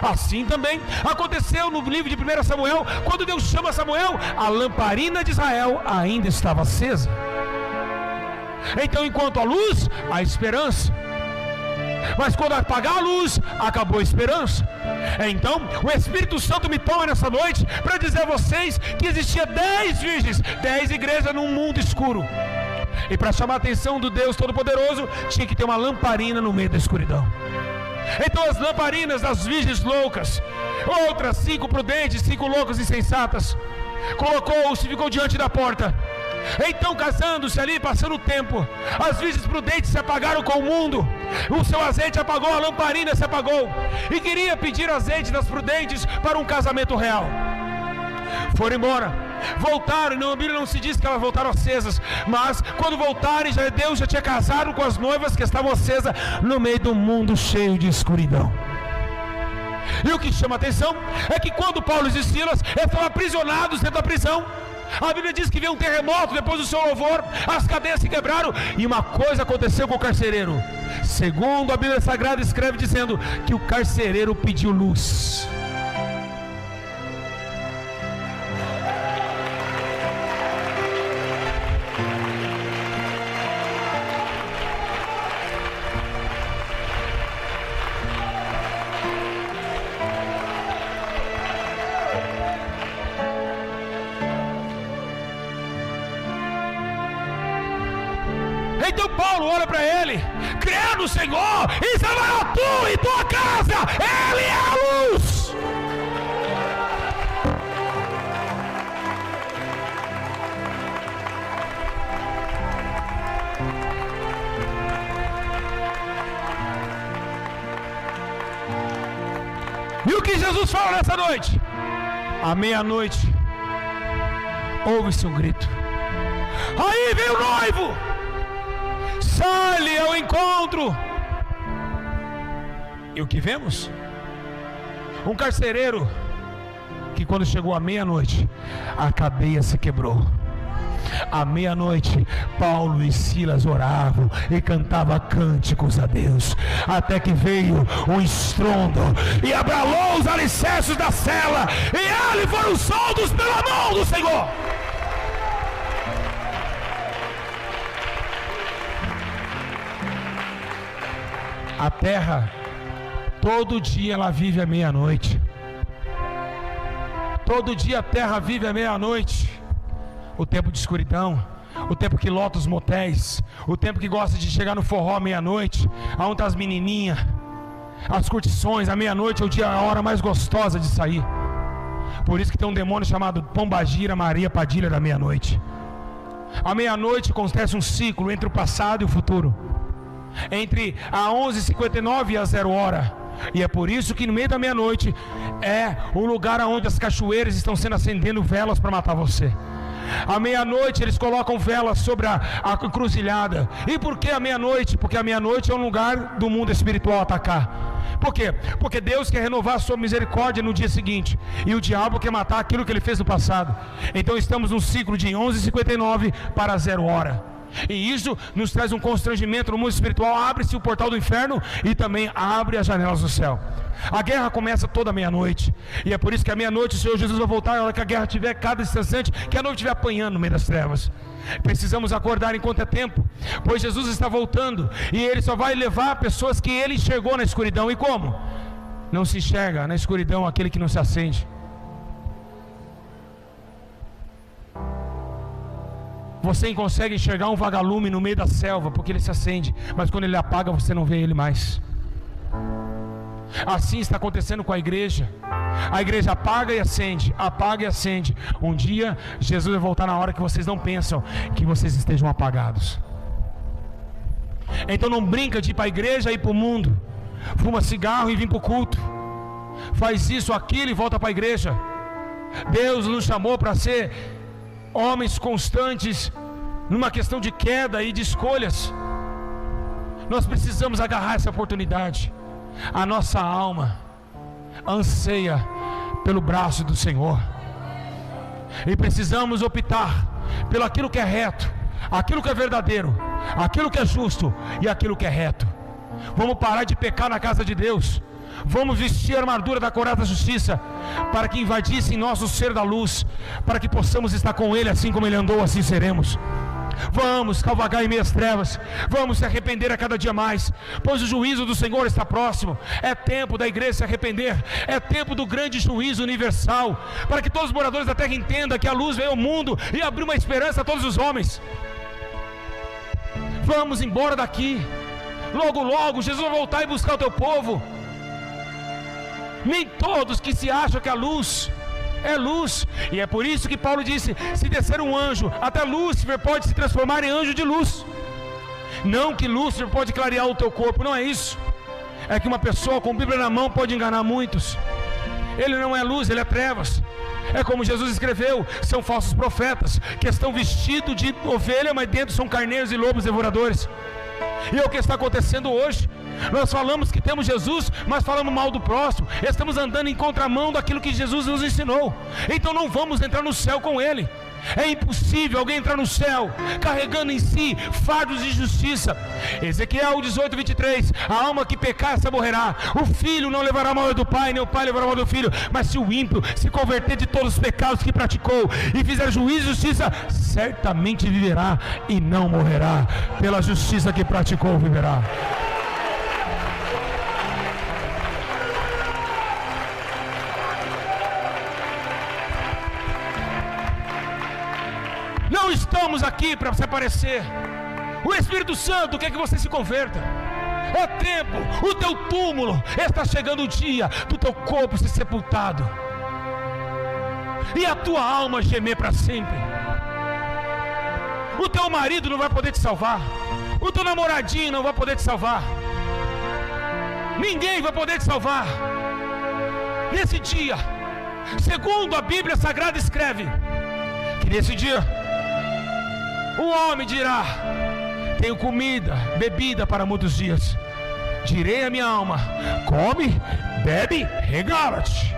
Assim também aconteceu no livro de 1 Samuel, quando Deus chama Samuel, a lamparina de Israel ainda estava acesa. Então, enquanto a luz, há esperança, mas quando apagar a luz, acabou a esperança. Então, o Espírito Santo me toma nessa noite para dizer a vocês que existia 10 virgens, 10 igrejas num mundo escuro. E para chamar a atenção do Deus Todo-Poderoso, tinha que ter uma lamparina no meio da escuridão. Então as lamparinas das virgens loucas, outras 5 prudentes, 5 loucas insensatas, colocou-se, ficou diante da porta. Então, casando-se ali, passando o tempo, as virgens prudentes se apagaram com o mundo, o seu azeite apagou, a lamparina se apagou, e queria pedir azeite das prudentes para um casamento real. Foram embora, voltaram, não, a Bíblia não se diz que elas voltaram acesas, mas quando voltarem, Deus já tinha casado com as noivas que estavam acesas no meio do mundo cheio de escuridão. E o que chama a atenção é que quando Paulo e Silas estavam aprisionados dentro da prisão, a Bíblia diz que veio um terremoto depois do seu louvor, as cadeias se quebraram, e uma coisa aconteceu com o carcereiro. Segundo a Bíblia Sagrada escreve dizendo que o carcereiro pediu luz. Então Paulo olha para ele: crê no Senhor e salvará tu e tua casa, Ele é a luz. E o que Jesus fala nessa noite? À meia-noite ouve-se um grito: aí vem o noivo, sai-lhe ao encontro. E o que vemos? Um carcereiro que, quando chegou à meia-noite, a cadeia se quebrou. À meia-noite, Paulo e Silas oravam e cantavam cânticos a Deus, até que veio um estrondo e abalou os alicerces da cela, e eles foram soltos pela mão do Senhor. A terra, todo dia ela vive à meia-noite. Todo dia a terra vive à meia-noite. O tempo de escuridão, o tempo que lota os motéis, o tempo que gosta de chegar no forró à meia-noite, aonde está as menininhas, as curtições. À meia-noite é o dia, a hora mais gostosa de sair. Por isso que tem um demônio chamado Pombagira Maria Padilha da meia-noite. À meia-noite acontece um ciclo entre o passado e o futuro, entre a 11h59 e a 0h. E é por isso que no meio da meia-noite é o lugar onde as cachoeiras estão sendo acendendo velas para matar você. À meia-noite eles colocam velas sobre a encruzilhada. E por que a meia-noite? Porque a meia-noite é um lugar do mundo espiritual atacar. Por quê? Porque Deus quer renovar a sua misericórdia no dia seguinte, e o diabo quer matar aquilo que ele fez no passado. Então estamos num ciclo de 11h59 para 0h. E isso nos traz um constrangimento no mundo espiritual. Abre-se o portal do inferno e também abre as janelas do céu. A guerra começa toda meia-noite, e é por isso que à meia-noite o Senhor Jesus vai voltar. A hora que a guerra estiver cada instante, que a noite estiver apanhando no meio das trevas. Precisamos acordar enquanto é tempo, pois Jesus está voltando, e Ele só vai levar pessoas que Ele enxergou na escuridão. E como? Não se enxerga na escuridão aquele que não se acende. Você consegue enxergar um vagalume no meio da selva porque ele se acende, mas quando ele apaga você não vê ele mais. Assim está acontecendo com a igreja. A igreja apaga e acende, apaga e acende. Um dia Jesus vai voltar na hora que vocês não pensam que vocês estejam apagados. Então não brinca de ir para a igreja e ir para o mundo. Fuma cigarro e vem para o culto. Faz isso, aquilo e volta para a igreja. Deus nos chamou para ser homens constantes numa questão de queda e de escolhas. Nós precisamos agarrar essa oportunidade. A nossa alma anseia pelo braço do Senhor, e precisamos optar pelo aquilo que é reto, aquilo que é verdadeiro, aquilo que é justo e aquilo que é reto. Vamos parar de pecar na casa de Deus. Vamos vestir a armadura da couraça da justiça, para que invadisse em nós o ser da luz, para que possamos estar com Ele, assim como Ele andou, assim seremos. Vamos cavalgar em meias trevas, vamos se arrepender a cada dia mais, pois o juízo do Senhor está próximo. É tempo da igreja se arrepender, é tempo do grande juízo universal, para que todos os moradores da terra entendam que a luz veio ao mundo e abriu uma esperança a todos os homens. Vamos embora daqui, logo logo Jesus vai voltar e buscar o teu povo. Nem todos que se acham que a luz é luz. E é por isso que Paulo disse: se descer um anjo, até Lúcifer pode se transformar em anjo de luz. Não que Lúcifer pode clarear o teu corpo, não é isso. É que uma pessoa com Bíblia na mão pode enganar muitos. Ele não é luz, ele é trevas. É como Jesus escreveu: são falsos profetas, que estão vestidos de ovelha, mas dentro são carneiros e lobos devoradores. E é o que está acontecendo hoje. Nós falamos que temos Jesus, mas falamos mal do próximo. Estamos andando em contramão daquilo que Jesus nos ensinou. Então não vamos entrar no céu com Ele. É impossível alguém entrar no céu carregando em si fardos de justiça. Ezequiel 18:23: a alma que pecar, essa morrerá. O filho não levará mal do pai, nem o pai levará mal do filho. Mas se o ímpio se converter de todos os pecados que praticou e fizer juízo e justiça, certamente viverá e não morrerá. Pela justiça que praticou, viverá. Não estamos aqui para se aparecer. O Espírito Santo quer que você se converta. É tempo. O teu túmulo está chegando o dia do teu corpo ser sepultado e a tua alma gemer para sempre. O teu marido não vai poder te salvar. O teu namoradinho não vai poder te salvar. Ninguém vai poder te salvar. Nesse dia, segundo a Bíblia Sagrada escreve, que nesse dia o homem dirá: tenho comida, bebida para muitos dias. Direi à minha alma: come, bebe, regala-te.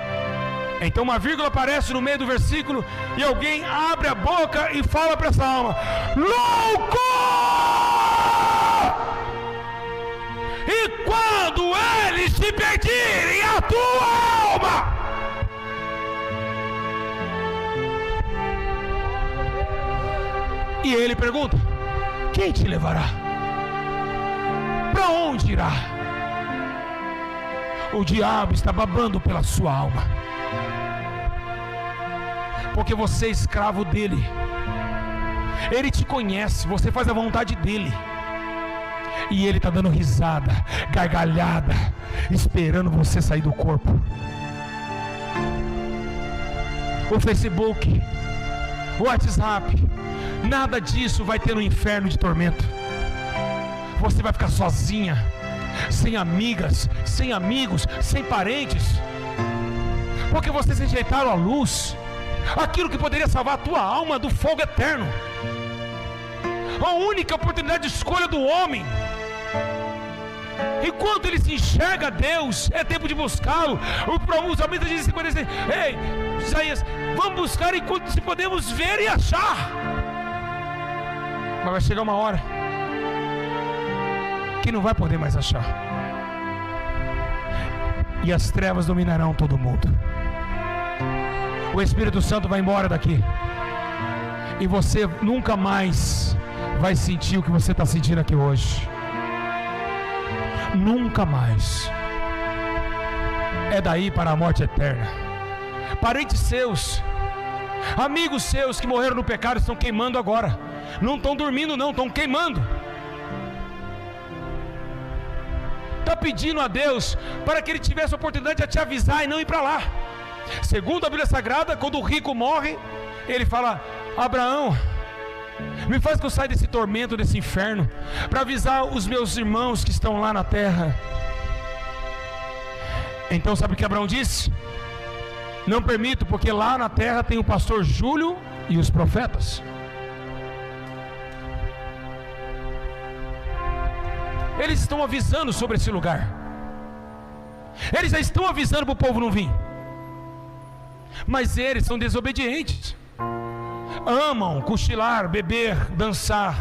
Então uma vírgula aparece no meio do versículo e alguém abre a boca e fala para essa alma: louco! E quando eles te pedirem a tua alma, e ele pergunta: quem te levará? Para onde irá? O diabo está babando pela sua alma, porque você é escravo dele. Ele te conhece, você faz a vontade dele, e ele está dando risada, gargalhada, esperando você sair do corpo. O Facebook, o WhatsApp, nada disso vai ter no inferno de tormento. Você vai ficar sozinha, sem amigas, sem amigos, sem parentes, porque vocês rejeitaram a luz, aquilo que poderia salvar a tua alma do fogo eterno. A única oportunidade de escolha do homem, enquanto ele se enxerga a Deus, é tempo de buscá-lo. O salmista diz em 56: ei, Isaías, vamos buscar enquanto se podemos ver e achar. Mas vai chegar uma hora que não vai poder mais achar, e as trevas dominarão todo mundo. O Espírito Santo vai embora daqui, e você nunca mais vai sentir o que você está sentindo aqui hoje. Nunca mais. É daí para a morte eterna. Parentes seus, amigos seus que morreram no pecado estão queimando agora. Não estão dormindo não, estão queimando. Está pedindo a Deus para que Ele tivesse a oportunidade de te avisar e não ir para lá. Segundo a Bíblia Sagrada, quando o rico morre, ele fala: Abraão, me faz que eu saia desse tormento, desse inferno, para avisar os meus irmãos que estão lá na terra. Então sabe o que Abraão disse? Não permito, porque lá na terra tem o pastor Júlio e os profetas. Eles estão avisando sobre esse lugar. Eles já estão avisando para o povo não vir. Mas eles são desobedientes. Amam cochilar, beber, dançar.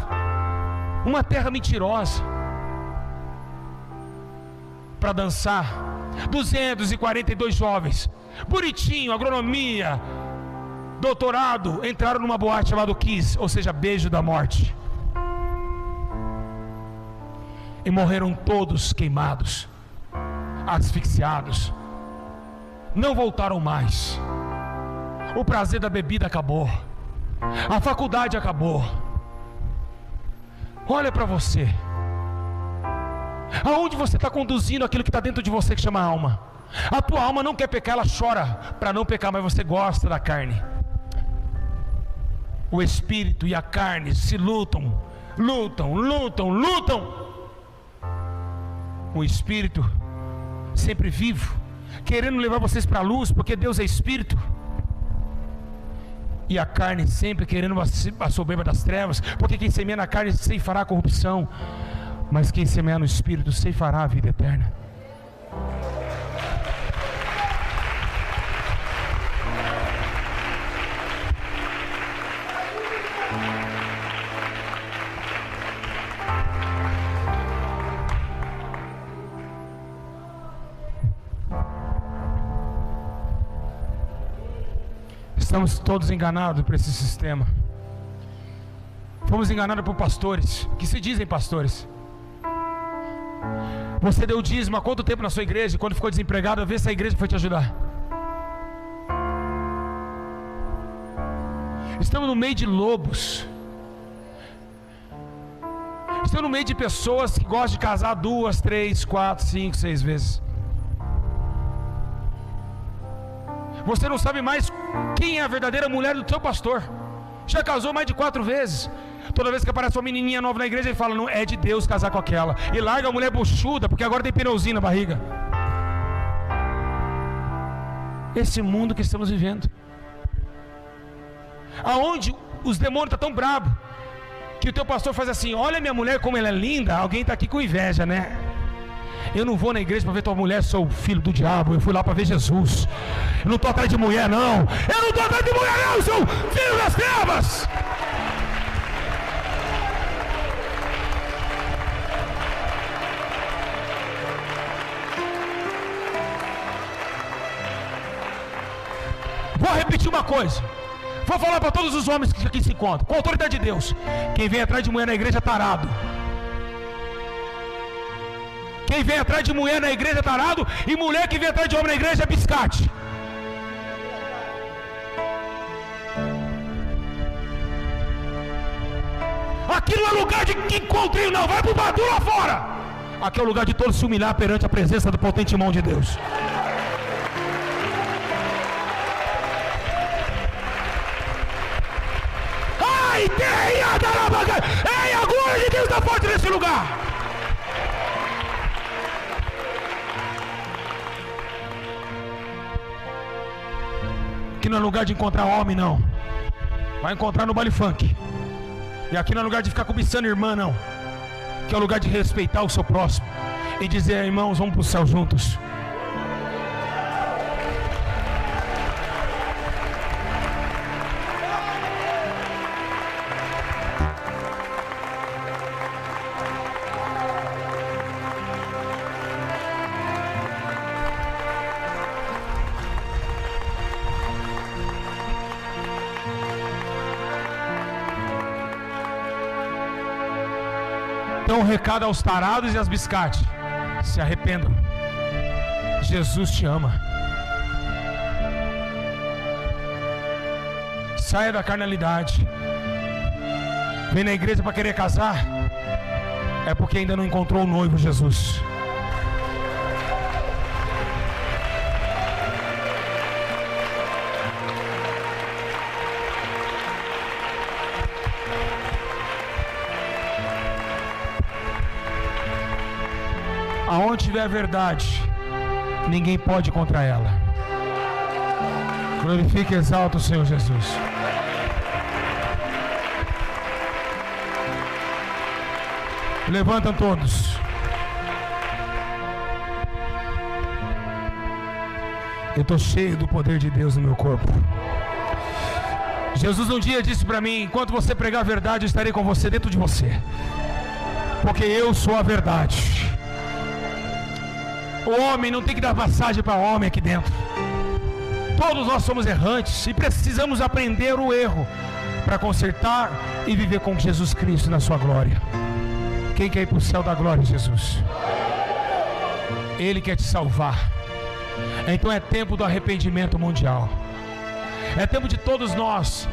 Uma terra mentirosa. Para dançar, 242 jovens, bonitinho, agronomia, doutorado, entraram numa boate chamada Kiss, ou seja, beijo da morte. E morreram todos queimados, asfixiados. Não voltaram mais. O prazer da bebida acabou. A faculdade acabou. Olha para você. Aonde você está conduzindo aquilo que está dentro de você, que chama alma? A tua alma não quer pecar, ela chora para não pecar, mas você gosta da carne. O espírito e a carne se lutam. O espírito sempre vivo, querendo levar vocês para a luz, porque Deus é espírito. E a carne sempre querendo a soberba das trevas, porque quem semeia na carne ceifará a corrupção, mas quem semeia no espírito ceifará a vida eterna. Estamos todos enganados por esse sistema. Fomos enganados por pastores, que se dizem pastores. Você deu dízimo há quanto tempo na sua igreja? Quando ficou desempregado, vê se a igreja foi te ajudar. Estamos no meio de lobos. Estamos no meio de pessoas que gostam de casar 2, 3, 4, 5, 6 vezes. Você não sabe mais quem é a verdadeira mulher do teu pastor. Já casou mais de 4 vezes. Toda vez que aparece uma menininha nova na igreja, ele fala, não, é de Deus casar com aquela. E larga a mulher buchuda, porque agora tem pneuzinho na barriga. Esse mundo que estamos vivendo, aonde os demônios estão tão bravos, que o teu pastor faz assim, olha minha mulher como ela é linda. Alguém está aqui com inveja, né? Eu não vou na igreja para ver tua mulher, sou filho do diabo. Eu fui lá para ver Jesus. Eu não estou atrás de mulher, não. Eu não estou atrás de mulher, não. Eu sou filho das trevas. Vou repetir uma coisa. Vou falar para todos os homens que aqui se encontram, com a autoridade de Deus. Quem vem atrás de mulher na igreja é tarado. Quem vem atrás de mulher na igreja é tarado. E mulher que vem atrás de homem na igreja é biscate. Aqui não é lugar de encontrinho, não. Vai pro batu lá fora. Aqui é o lugar de todos se humilhar perante a presença do potente mão de Deus. Ai, tem a darabaga. Ei, a glória de Deus está forte nesse lugar. Aqui não é lugar de encontrar homem, não. Vai encontrar no baile funk. E aqui não é lugar de ficar cobiçando irmã, não. Aqui é o lugar de respeitar o seu próximo e dizer, irmãos, vamos para o céu juntos. Então, um recado aos tarados e às biscates: se arrependam. Jesus te ama. Saia da carnalidade. Vem na igreja para querer casar, é porque ainda não encontrou o noivo Jesus. Aonde tiver a verdade, ninguém pode contra ela. Glorifique e exalta o Senhor Jesus. Levantam todos. Eu estou cheio do poder de Deus no meu corpo. Jesus um dia disse para mim: enquanto você pregar a verdade, eu estarei com você, dentro de você, porque eu sou a verdade. O homem não tem que dar passagem para homem aqui dentro. Todos nós somos errantes e precisamos aprender o erro para consertar e viver com Jesus Cristo na sua glória. Quem quer ir para o céu da glória, Jesus? Ele quer te salvar. Então é tempo do arrependimento mundial. É tempo de todos nós